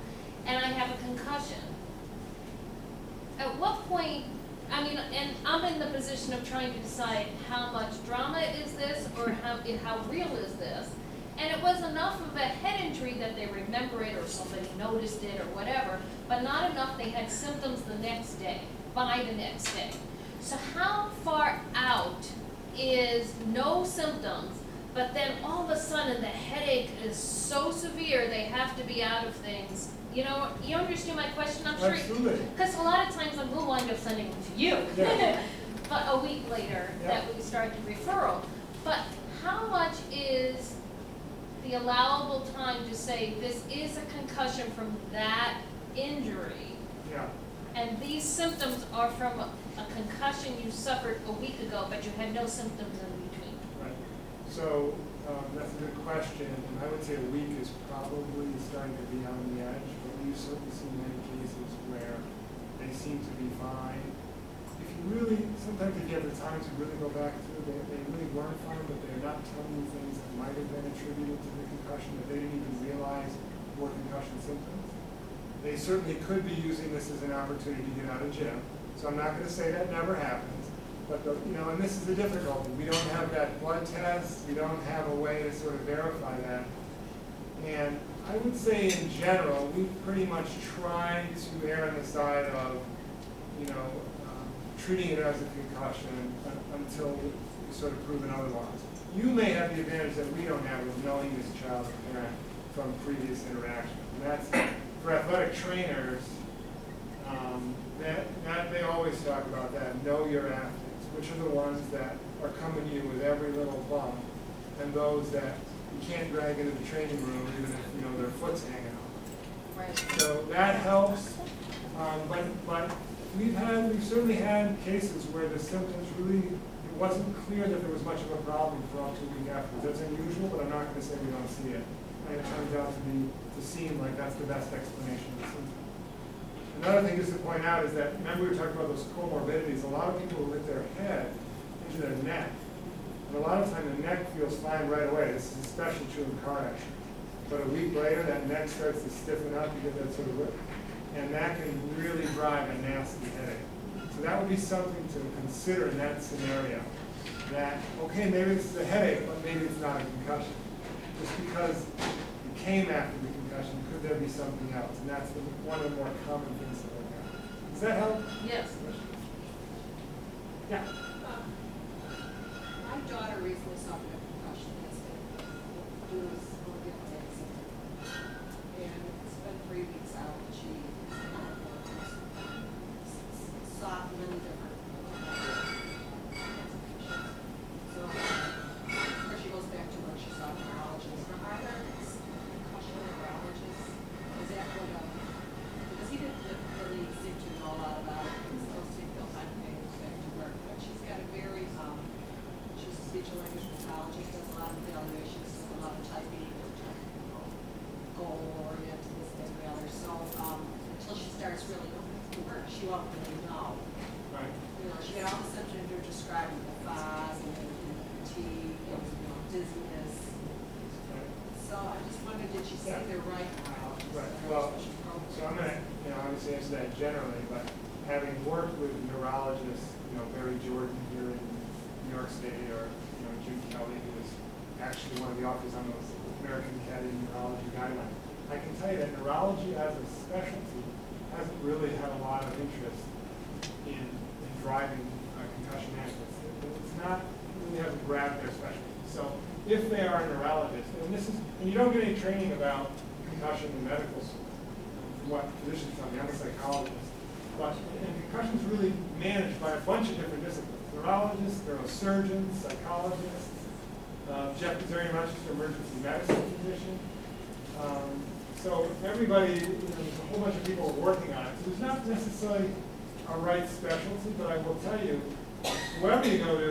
and I have a concussion. At what point, and I'm in the position of trying to decide how much drama is this, or how real is this, and it was enough of a head injury that they remember it, or somebody noticed it, or whatever, but not enough they had symptoms the next day, by the next day. So how far out is no symptoms, but then all of a sudden the headache is so severe they have to be out of things? You understand my question? I'm sure. Absolutely. Because a lot of times I will wind up sending them to you. Yeah. But a week later that we start the referral. But how much is the allowable time to say this is a concussion from that injury? Yeah. And these symptoms are from a concussion you suffered a week ago, but you had no symptoms in between. Right. So that's a good question. And I would say a week is probably starting to be on the edge, but we've certainly seen many cases where they seem to be fine. If you really, sometimes if you have the time to really go back to it, they really weren't fine, but they're not telling you things that might have been attributed to the concussion that they didn't even realize were concussion symptoms. They certainly could be using this as an opportunity to get out of gym. So I'm not going to say that never happens, but and this is the difficulty. We don't have that blood test. We don't have a way to sort of verify that. And I would say in general, we pretty much try to err on the side of, treating it as a concussion until we sort of proven otherwise. You may have the advantage that we don't have of knowing this child's parent from previous interaction. And that's for athletic trainers. That they always talk about that. Know your athletes, which are the ones that are coming to you with every little bump, and those that you can't drag into the training room even if their foot's hanging out. Right. So that helps. But we've certainly had cases where the symptoms really, it wasn't clear that there was much of a problem for up to a week afterwards. That's unusual, but I'm not going to say we don't see it. And it turns out to seem like that's the best explanation of the symptoms. Another thing just to point out is that, remember we were talking about those comorbidities, a lot of people will hit their head into their neck. And a lot of times the neck feels fine right away. This is especially true in car accidents. But a week later, that neck starts to stiffen up, you get that sort of and that can really drive a nasty headache. So that would be something to consider in that scenario. That, okay, maybe this is a headache, but maybe it's not a concussion. Just because it came after the concussion, could there be something else? And that's one of the more common things to look at. Does that help? Yes. Yeah. My daughter recently suffered a concussion yesterday. It was and it's been 3 weeks out. She is not working. does a lot of evaluations, does a lot of typing, goal-oriented, this, that, and the other. So, until she starts really looking to work, she won't really know. Right. You know, she got all the symptoms you're describing, the fatigue, and fatigue, and, you know, dizziness. Right. So I just wondered, did she say they're right now? Right. Well, so I'm gonna, obviously answer that generally, but having worked with neurologists, Barry Jordan here in New York State, or Jim Kelly, who was actually one of the authors on those American Academy of Neurology Guidelines. I can tell you that neurology as a specialty hasn't really had a lot of interest in driving concussion management. It's not really hasn't grabbed their specialty. So if they are a neurologist, and you don't get any training about concussion in medical school, from what physicians tell me, I'm a psychologist, but and concussion is really managed by a bunch of different disciplines: neurologists, neurosurgeons, psychologists. Jeff is very much an emergency medicine physician. So everybody, there's a whole bunch of people working on it. So there's not necessarily a right specialty, but I will tell you, whoever you go to,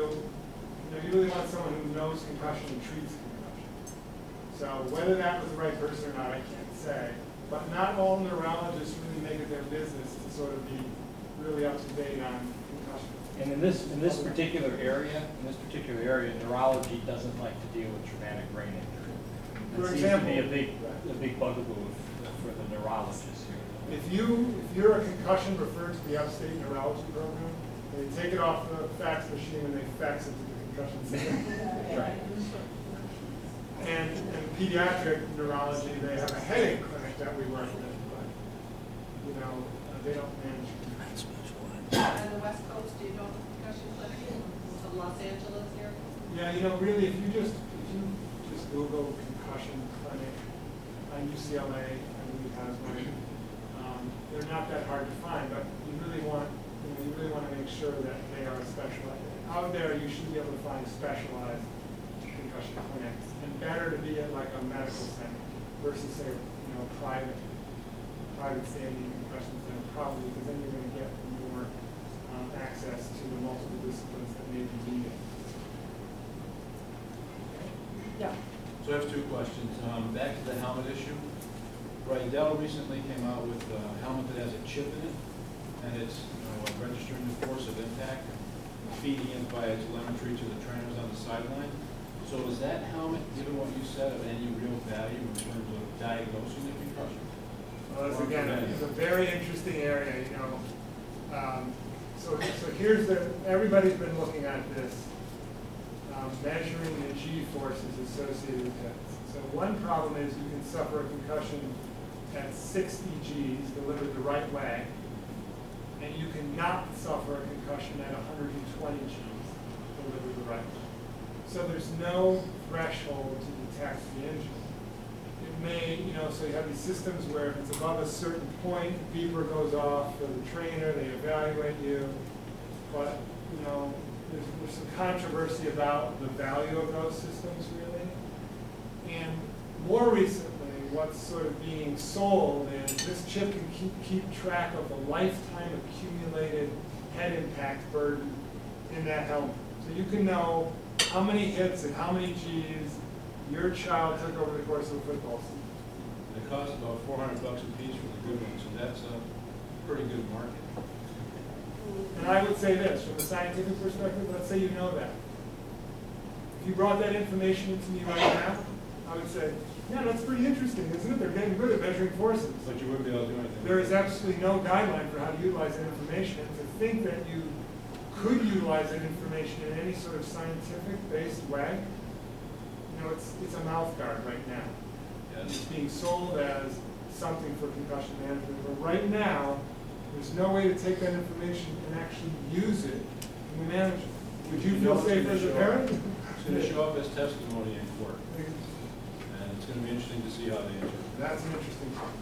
you really want someone who knows concussion and treats concussion. So whether that was the right person or not, I can't say. But not all neurologists really make it their business to sort of be really up to date on concussion. And in this particular area, neurology doesn't like to deal with traumatic brain injury. For It example, seems to be a big bugaboo for the neurologists here. if you're a concussion referred to the Upstate neurology program, they take it off the fax machine and they fax it to the concussion center. Right. And pediatric neurology, they have a headache clinic that we work with, but they don't manage. And the West Coast, do you know the concussion clinic of Los Angeles here? Yeah, really, if you just Google concussion clinic on UCLA, I believe has one. They're not that hard to find, but you really want to make sure that they are specialized. Out there, you should be able to find specialized concussion clinics, and better to be at like a medical center versus say, private standing concussion center, probably, because then you're going to get more access to the multiple disciplines that may be needed. Yeah. So I have two questions. Back to the helmet issue. Rydell recently came out with a helmet that has a chip in it, and it's registering the force of impact, feeding it via telemetry to the trainers on the sideline. So is that helmet, given what you said, of any real value in terms of diagnosing the concussion? Well, it's a very interesting area, So here's everybody's been looking at this, measuring the G forces associated with it. So one problem is you can suffer a concussion at 60 Gs delivered the right way, and you cannot suffer a concussion at 120 Gs delivered the right way. So there's no threshold to detect the injury. It may, so you have these systems where if it's above a certain point, the beeper goes off for the trainer, they evaluate you. But, there's some controversy about the value of those systems, really. And more recently, what's sort of being sold is this chip can keep track of the lifetime accumulated head impact burden in that helmet. So you can know how many hits and how many Gs your child took over the course of a football season. It costs about $400 a piece for the good ones, so that's a pretty good market. And I would say this, from a scientific perspective, let's say you know that. If you brought that information to me right now, I would say, yeah, that's pretty interesting, isn't it? They're getting good at measuring forces. But you wouldn't be able to do anything. There is absolutely no guideline for how to utilize that information. And to think that you could utilize that information in any sort of scientific-based way, it's a mouth guard right now. Yes. It's being sold as something for concussion management, but right now, there's no way to take that information and actually use it in the management. Would you feel safer as a parent? It's going to show up as testimony in court. And it's going to be interesting to see how they answer. That's an interesting point.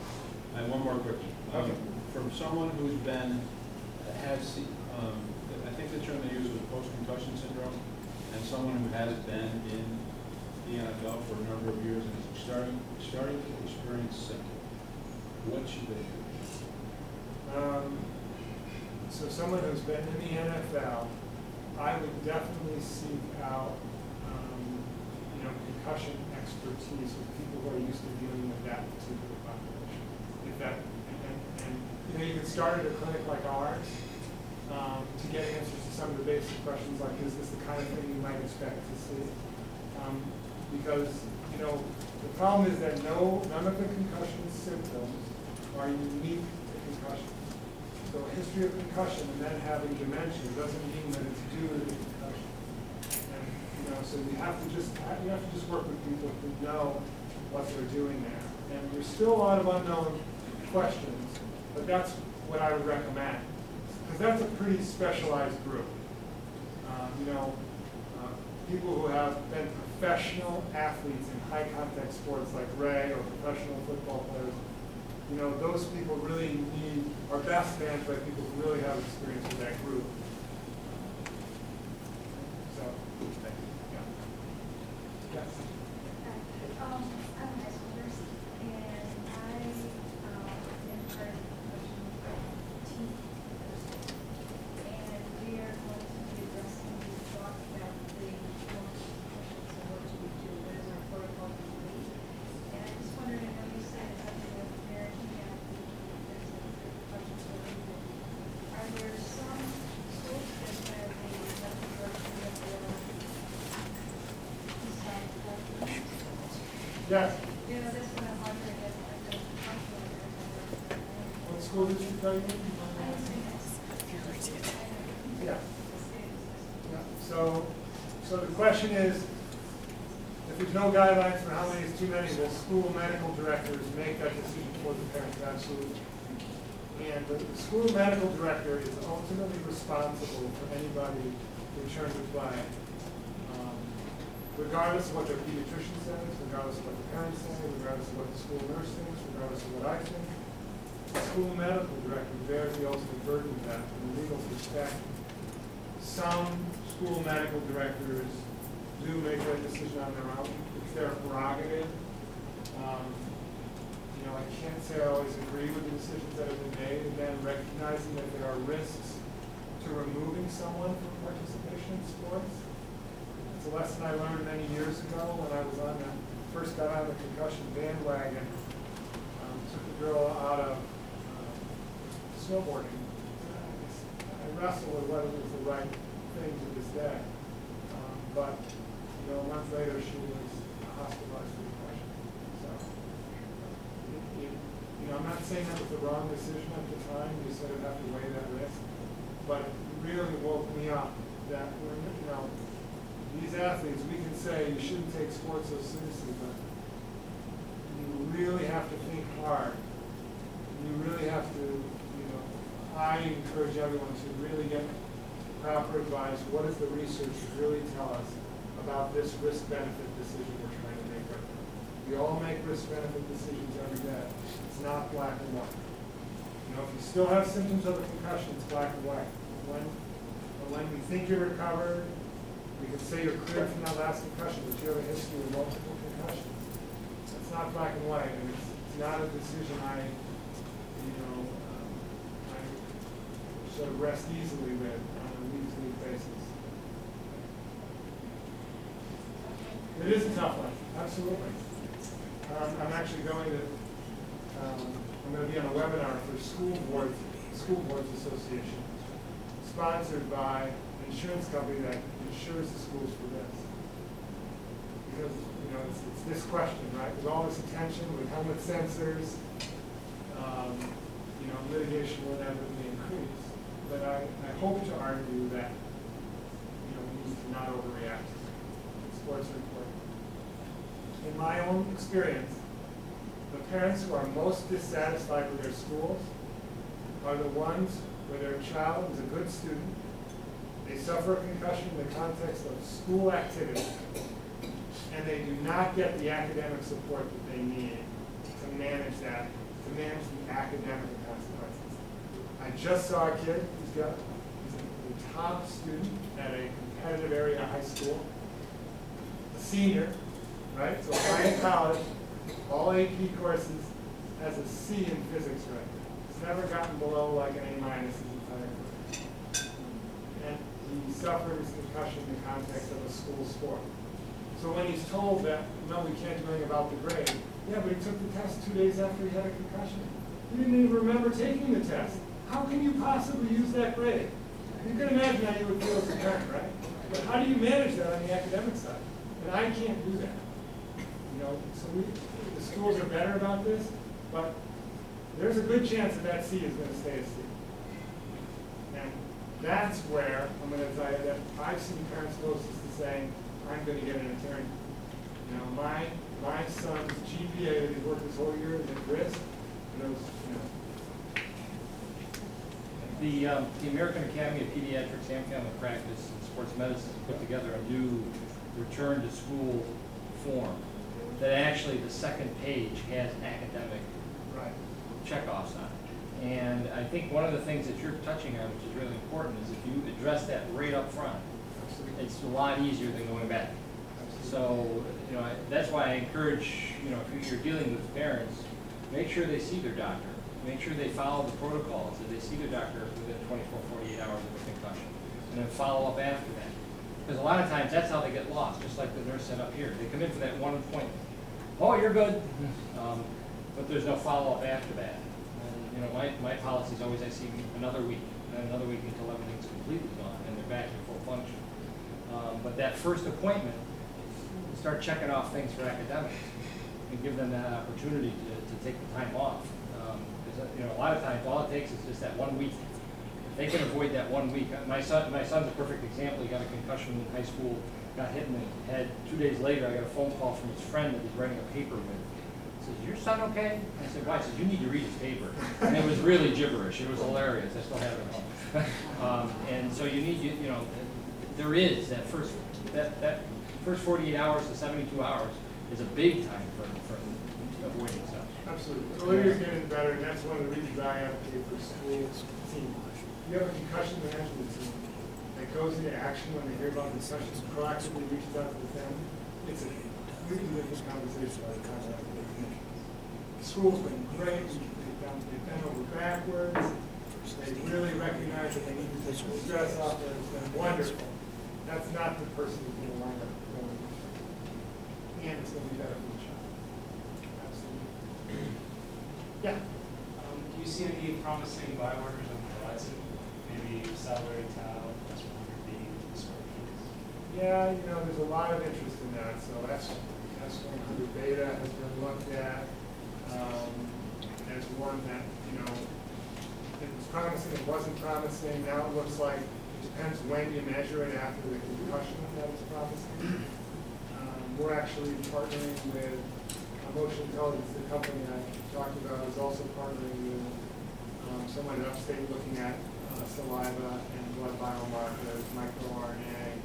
I have one more question. Okay. From someone who's been, I think the term they use was post-concussion syndrome, and someone who has been in the NFL for a number of years and is starting to experience symptoms, what should they do? So someone who's been in the NFL, I would definitely seek out concussion expertise with people who are used to dealing with that particular population. If that, and you can start at a clinic like ours to get answers to some of the basic questions like, is this the kind of thing you might expect to see? Because, the problem is that none of the concussion symptoms are unique to concussion. So a history of concussion and then having dementia doesn't mean that it's due to the concussion. And, so you have to just work with people who know what they're doing there. And there's still a lot of unknown questions, but that's what I would recommend. Because that's a pretty specialized group. People who have been professional athletes in high contact sports like Ray or professional football players, those people really are best managed by people who really have experience with that group. So, yeah. Yes. I'm a high school nurse, and I am part of the concussion team. And we are going to be addressing the talk about the concussions and what do we do, what is our protocol to do. And I just wondered, I know you said something about American athletes, there's a concussion program. Are there some schools that have a medical direction that they are Yes. that's what I'm wondering if I don't What school did you go to? Yeah. Yeah. So the question is, if there's no guidelines for how many is too many, will school medical directors make that decision for the parents? Absolutely. And the school medical director is ultimately responsible for anybody who returns to play, regardless of what their pediatrician says, regardless of what the parents say, regardless of what the school nurse thinks, regardless of what I think. The school medical director bears the ultimate burden of that from a legal perspective. Some school medical directors do make that decision on their own. It's their prerogative. I can't say I always agree with the decisions that have been made, and then recognizing that there are risks to removing someone from participation in sports. It's a lesson I learned many years ago when I was first got on the concussion bandwagon. Took a girl out of snowboarding. I wrestle with whether it was the right thing to this day. But a month later she was hospitalized for depression. So, I'm not saying that was the wrong decision at the time. We said I'd have to weigh that risk. But it really woke me up that these athletes, we can say you shouldn't take sports so seriously, but you really have to think hard. You really have to, I encourage everyone to really get proper advice. What does the research really tell us about this risk-benefit decision we're trying to make right now? We all make risk-benefit decisions every day. It's not black and white. If you still have symptoms of a concussion, it's black and white. When we think you're recovered, we can say you're cleared from that last concussion, but you have a history of multiple concussions. It's not black and white, and it's not a decision I sort of rest easily with on a week-to-week basis. It is a tough one, absolutely. I'm actually going to be on a webinar for School Boards Association, sponsored by an insurance company that insures the schools for this. Because it's this question, right? With all this attention, with helmet sensors, litigation will inevitably increase. But I hope to argue that we need to not overreact. Sports are important. In my own experience, the parents who are most dissatisfied with their schools are the ones where their child is a good student, they suffer a concussion in the context of school activity, and they do not get the academic support that they need to manage that, to manage the academic consequences. I just saw a kid he's a top student at a competitive area high school, a senior, right? So high in college, all AP courses, has a C in physics right now. It's never gotten below like an A- his entire career. And he suffered his concussion in the context of a school sport. So when he's told that, no, we can't do anything about the grade, yeah, but he took the test 2 days after he had a concussion. He didn't even remember taking the test. How can you possibly use that grade? You can imagine how you would feel as a parent, right? But how do you manage that on the academic side? And I can't do that. You know, so the schools are better about this, but there's a good chance that that C is going to stay a C. And that's where I'm going to tell you that I've seen parents closest to saying, I'm going to get an attorney. You know, my son's GPA that he worked this whole year is at risk. And those, you know. The American Academy of Pediatrics and Family Practice and Sports Medicine put together a new return to school form that actually the second page has academic checkoffs on it. And I think one of the things that you're touching on, which is really important, is if you address that right up front, it's a lot easier than going back. So, you know, that's why I encourage, you know, if you're dealing with parents, make sure they see their doctor. Make sure they follow the protocols, that they see their doctor within 24, 48 hours of a concussion, and then follow up after that. Because a lot of times that's how they get lost, just like the nurse said up here. They come in for that one appointment. Oh, you're good. But there's no follow-up after that. And, you know, my policy is always I see another week, and then another week until everything's completely gone and they're back in full function. But that first appointment, start checking off things for academics and give them that opportunity to take the time off. Because, you know, a lot of times all it takes is just that 1 week. If they can avoid that 1 week. My son's a perfect example. He got a concussion in high school, got hit in the head. 2 days later, I got a phone call from his friend that he's writing a paper with. He says, "Your son okay?" I said, "Why?" He says, "You need to read his paper." And it was really gibberish. It was hilarious. I still have it at home. And so you need, you know, there is that first 48 hours to 72 hours is a big time for avoiding stuff. Absolutely. Olivia's getting better, and that's one of the reasons I advocate for school team. You have a concussion management team that goes into action when they hear about concussions, proactively reaches out to the family. It's a completely different conversation by the time that they finish. School's been great. They've bent over backwards. They really recognize that they need to take the stress off. It's been wonderful. That's not the person who's going to wind up going. And it's going to be better for the child. Absolutely. Yeah. Do you see any promising biomarkers on the horizon? Maybe salivary tau, S100B, scorpions? Yeah, you know, there's a lot of interest in that. So S100 beta has been looked at. There's one that, you know, it was promising, it wasn't promising. Now it looks like it depends when you measure it after the concussion that it's promising. We're actually partnering with Emotion Intelligence, the company I talked about is also partnering with someone at Upstate looking at saliva and blood biomarkers, microRNA.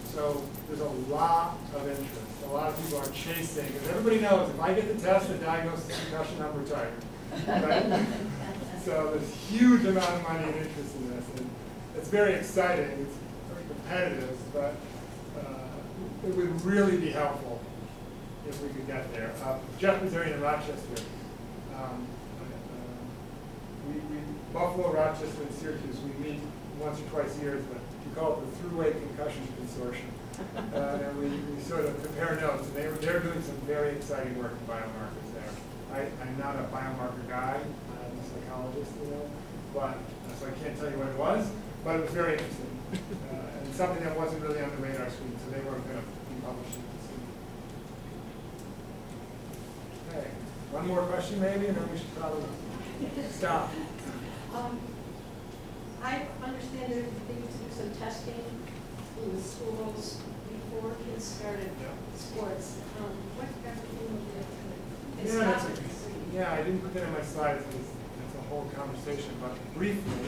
So there's a lot of interest. A lot of people are chasing, because everybody knows if I get the test and diagnose the concussion, I'm retired. Right? So there's a huge amount of money and interest in this, and it's very exciting. It's very competitive, but it would really be helpful if we could get there. Jeff is in Rochester. Buffalo, Rochester, and Syracuse, we meet once or twice a year, but we call it the Thruway Concussion Consortium. And we sort of compare notes, and they're doing some very exciting work in biomarkers there. I'm not a biomarker guy, I'm a psychologist, you know, but so I can't tell you what it was, but it was very interesting. And something that wasn't really on the radar screen, so they weren't going to be publishing it soon. Okay, one more question maybe, and then we should probably stop. I understand that they used to do some testing in the schools before kids started sports. What's everything with it? Yeah, I didn't put that in my slides. It's a whole conversation, but briefly,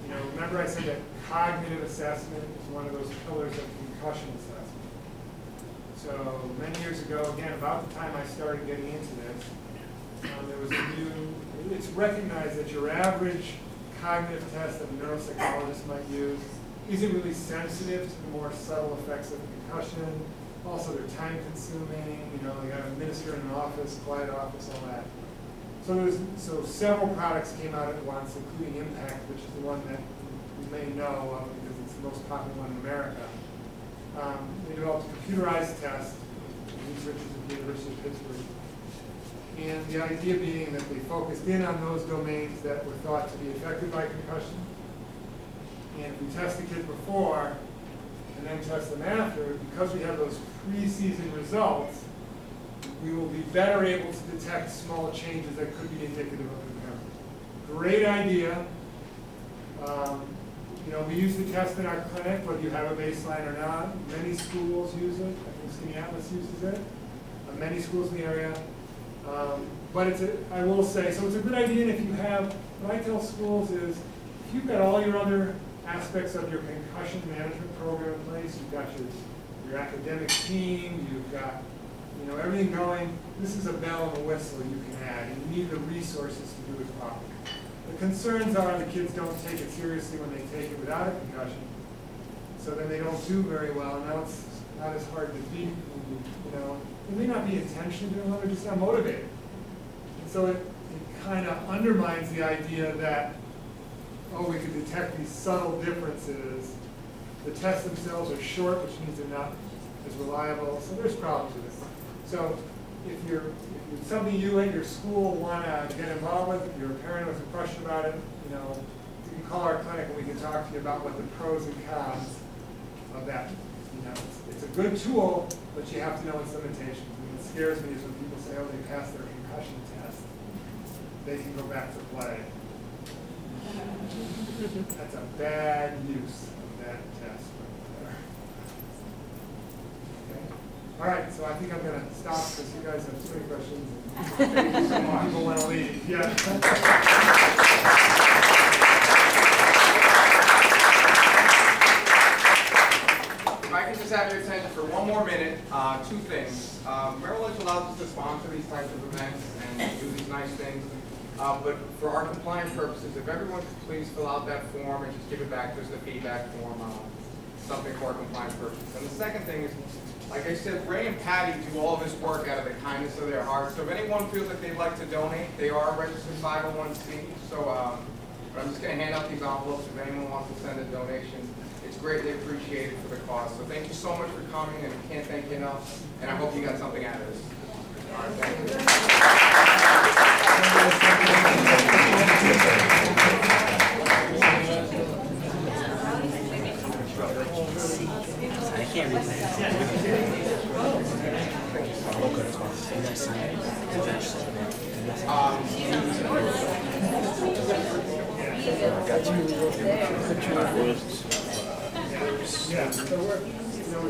you know, remember I said that cognitive assessment is one of those pillars of concussion assessment. So many years ago, again, about the time I started getting into this, there was a new, it's recognized that your average cognitive test that a neuropsychologist might use isn't really sensitive to the more subtle effects of concussion. Also, they're time consuming, you know, they got to administer in an office, quiet office, all that. So several products came out at once, including Impact, which is the one that you may know of because it's the most popular one in America. They developed a computerized test, researchers at the University of Pittsburgh. And the idea being that they focused in on those domains that were thought to be affected by concussion. And if we test the kids before and then test them after, because we have those preseason results, we will be better able to detect small changes that could be indicative of concussion. Great idea. You know, we use the test in our clinic, whether you have a baseline or not. Many schools use it. I think Minneapolis uses it. Many schools in the area. But I will say, so it's a good idea. And if you have, what I tell schools is, if you've got all your other aspects of your concussion management program in place, you've got your academic team, you've got, you know, everything going, this is a bell and a whistle you can add, and you need the resources to do it properly. The concerns are the kids don't take it seriously when they take it without a concussion, so then they don't do very well, and now it's not as hard to beat, you know. It may not be intentionally doing well, they're just not motivated. And so it kind of undermines the idea that, oh, we can detect these subtle differences. The tests themselves are short, which means they're not as reliable, so there's problems with it. So if it's something you at your school want to get involved with, if you're a parent with a question about it, you know, you can call our clinic and we can talk to you about what the pros and cons of that. You know, it's a good tool, but you have to know its limitations. I mean, it scares me is when people say, oh, they passed their concussion test, they can go back to play. That's a bad use of that test right there. Okay. All right, so I think I'm going to stop because you guys have too many questions. Thank you so much. People want to leave. Yeah. If I can just have your attention for one more minute, two things. Merrill Lynch allows us to sponsor these types of events and do these nice things. But for our compliance purposes, if everyone could please fill out that form and just give it back to us, the feedback form, something for our compliance purposes. And the second thing is, like I said, Ray and Patty do all this work out of the kindness of their heart. So if anyone feels like they'd like to donate, they are a registered 501c. So but I'm just going to hand out these envelopes if anyone wants to send a donation. It's greatly appreciated for the cause. So thank you so much for coming, and we can't thank you enough. And I hope you got something out of this. All right, thank you. I can't read Yeah, so we're, you know,